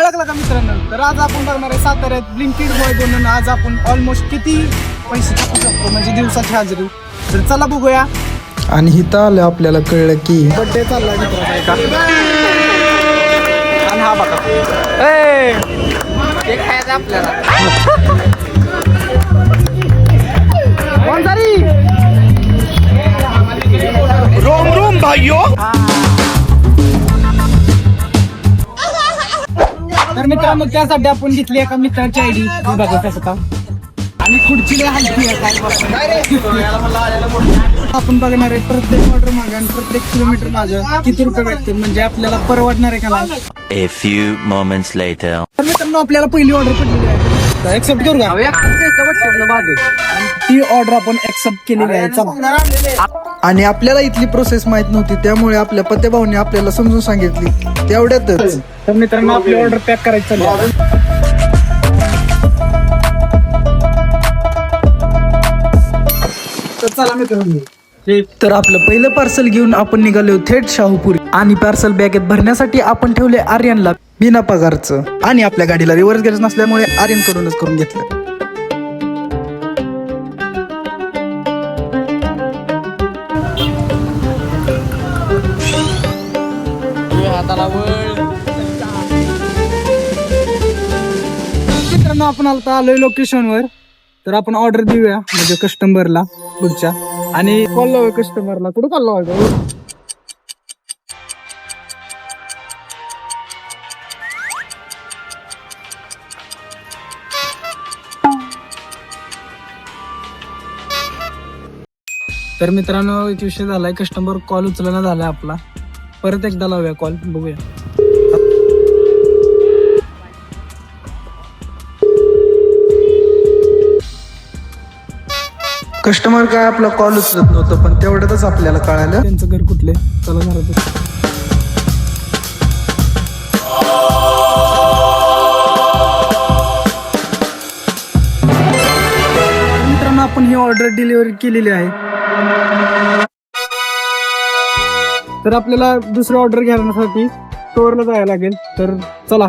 ओळखला का मित्रांनो? तर आज आपण बघणार आहे साताऱ्यात ब्लिंकिट बॉय बनून आज आपण ऑलमोस्ट किती पैसे टाकू शकतो म्हणजे दिवसाची हाजरी. तर चला बघूया. आणि इथं आलं आपल्याला कळलं की बर्थडे चाललाय मित्राचा एका. आणि हा बघा ते खायचं आपल्याला. रोम रोम भाइयों. तर मित्रांनो त्यासाठी आपण घेतली एका मित्राची आयडी बघा कसं का आणि खुर्ची हलकी आहे काय आपण बघणार आहे प्रत्येक ऑर्डर मागे आणि प्रत्येक किलोमीटर मागं किती रुपये भेटतील म्हणजे आपल्याला परवडणार आहे का नाही. A few moments later. तर मित्रांनो आपल्याला पहिली ऑर्डर पडलेली आहे एक्सेप्ट करू का ती ऑर्डर आपण एक्सेप्ट केलेली आहे. चला. आणि आपल्याला इथली प्रोसेस माहित नव्हती त्यामुळे आपल्या पत्तेभाऊने आपल्याला समजून सांगितली तेवढ्यातच. तर मित्रांनो आपली ऑर्डर पॅक करायची चालली आहे. तर चला मित्रांनो तर आपलं पहिलं पार्सल घेऊन आपण निघालो थेट शाहूपुरी आणि पार्सल बॅगेत भरण्यासाठी आपण ठेवले आर्यनला बिना पगारचं आणि आपल्या गाडीला रिव्हर्स गॅरेज नसल्यामुळे आर्यन कडूनच करून घेतलं. मित्रांनो आपण आता आलोय लोकेशनवर. तर आपण ऑर्डर देऊया म्हणजे कस्टमरला पुढच्या आणि कॉल लावूया कस्टमरला. कुठं कॉल लावायचं? तर मित्रांनो एक विषय झालाय कस्टमर कॉल उचलना झालाय आपला. परत एकदा लावूया कॉल बघूया. कस्टमर काय आपला कॉल उचलत नव्हतं पण तेवढ्यातच आपल्याला कळालं त्यांचं घर कुठले. चला घरात. मित्रांनो आपण ही ऑर्डर डिलिव्हरी केलेली आहे. तर आपल्याला दुसरी ऑर्डर घेण्यासाठी स्टोअरला जायला लागेल. तर चला.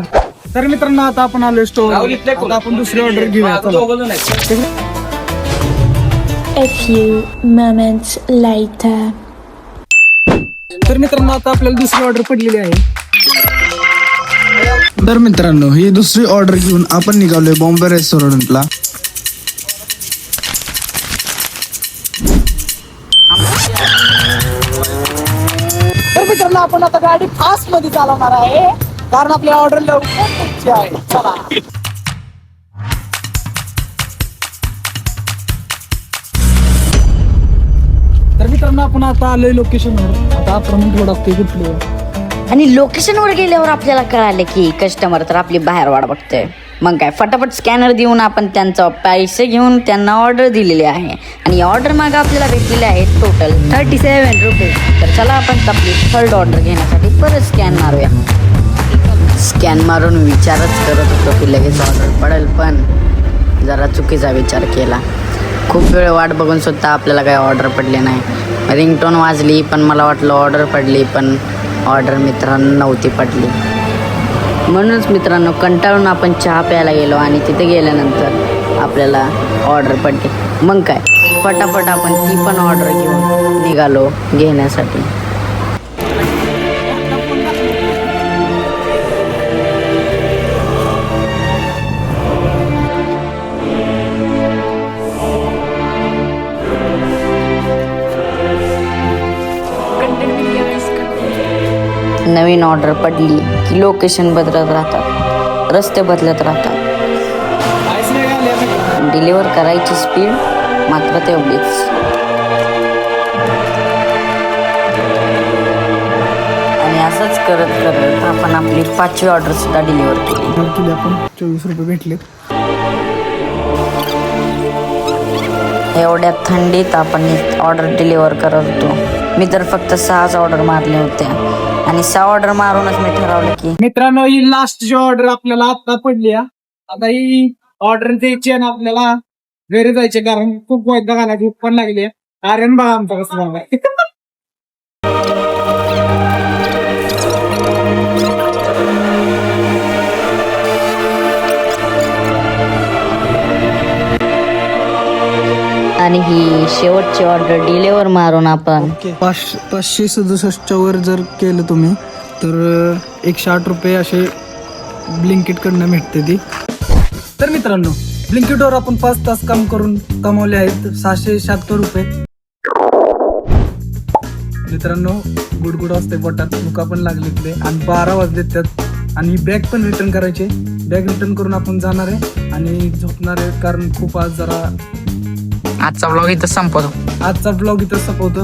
तर मित्रांनो आता आपण आलोय स्टोअर. आता आपण दुसरी ऑर्डर घेऊया. चला. A few moments later. तर मित्रांनो आता आपल्याला दुसरी ऑर्डर पडलेली आहे. तर मित्रांनो ही दुसरी ऑर्डर घेऊन आपण निघालोय बॉम्बे रेस्टॉरंटला. तर मित्रांनो आपण आता गाडी फास्ट मध्ये चालवणार आहे कारण आपली ऑर्डर लवकर द्यायची आहे. चला. तर मित्रांनो आपण आता आलोय लोकेशनवर. आता आपण थोडं असते कुठले आणि लोकेशनवर गेल्यावर आपल्याला कळालं की कस्टमर तर आपली बाहेर वाट बघतोय. मग काय फटाफट स्कॅनर देऊन आपण त्यांचा पैसे घेऊन त्यांना ऑर्डर दिलेली आहे आणि ऑर्डर मागं आपल्याला भेटलेले आहे टोटल 37 रुपये. तर चला आपण आपली थर्ड ऑर्डर घेण्यासाठी परत स्कॅन मारूया. स्कॅन मारून विचारच करत होतो की लगेच ऑर्डर पडेल पण जरा चुकीचा विचार केला. खूप वेळ वाट बघून सुद्धा आपल्याला काही ऑर्डर पडले नाही. रिंगटोन वाजली पण मला वाटलं ऑर्डर पडली पण ऑर्डर मित्रांनो नव्हती पडली. म्हणूनच मित्रांनो कंटाळून आपण चहा प्यायला गेलो आणि तिथे गेल्यानंतर आपल्याला ऑर्डर पडली. मग काय फटाफट आपण ती पण ऑर्डर घेऊन निघालो घेण्यासाठी. नवीन ऑर्डर पडली की लोकेशन बदलत राहतात, रस्ते बदलत राहतात. डिलिव्हर करायची स्पीड मात्र तेवढीच. आणि असंच करत करत आपण आपली 5वी ऑर्डर सुद्धा डिलिव्हर केली. आपण 24 रुपये भेटले. एवढ्या थंडीत आपण ऑर्डर डिलिव्हर करत होतो. मी तर फक्त 6च ऑर्डर मारले होते आणि 6 ऑर्डर मारूनच मी ठरवलं की मित्रांनो ही लास्ट जी ऑर्डर आपल्याला आता पडली. आता ही ऑर्डर द्यायची आणि आपल्याला घरी जायचे कारण खूप वैद्य घालायची पण लागली. आर्यन बघा आमचा कसं झालाय. आणि ही शेवटची ऑर्डर डिलेवर मारून आपण 567च्या वर जर केलं तुम्ही तर 108 रुपये असे ब्लिंकिट कडनं भेटते ती. तर मित्रांनो, ब्लिंकिटवर आपण 5 तास काम करून कमावले आहेत 676 रुपये. मित्रांनो, गुडगुड असते पोटात, भुका पण लागले तिथे आणि 12 वाजले त्यात. आणि बॅग पण रिटर्न करायचे. बॅग रिटर्न करून आपण जाणार आहे आणि झोपणार आहे, कारण खूप आज जरा आजचा ब्लॉग इथं संपवतो. आजचा ब्लॉग इथं संपवतो.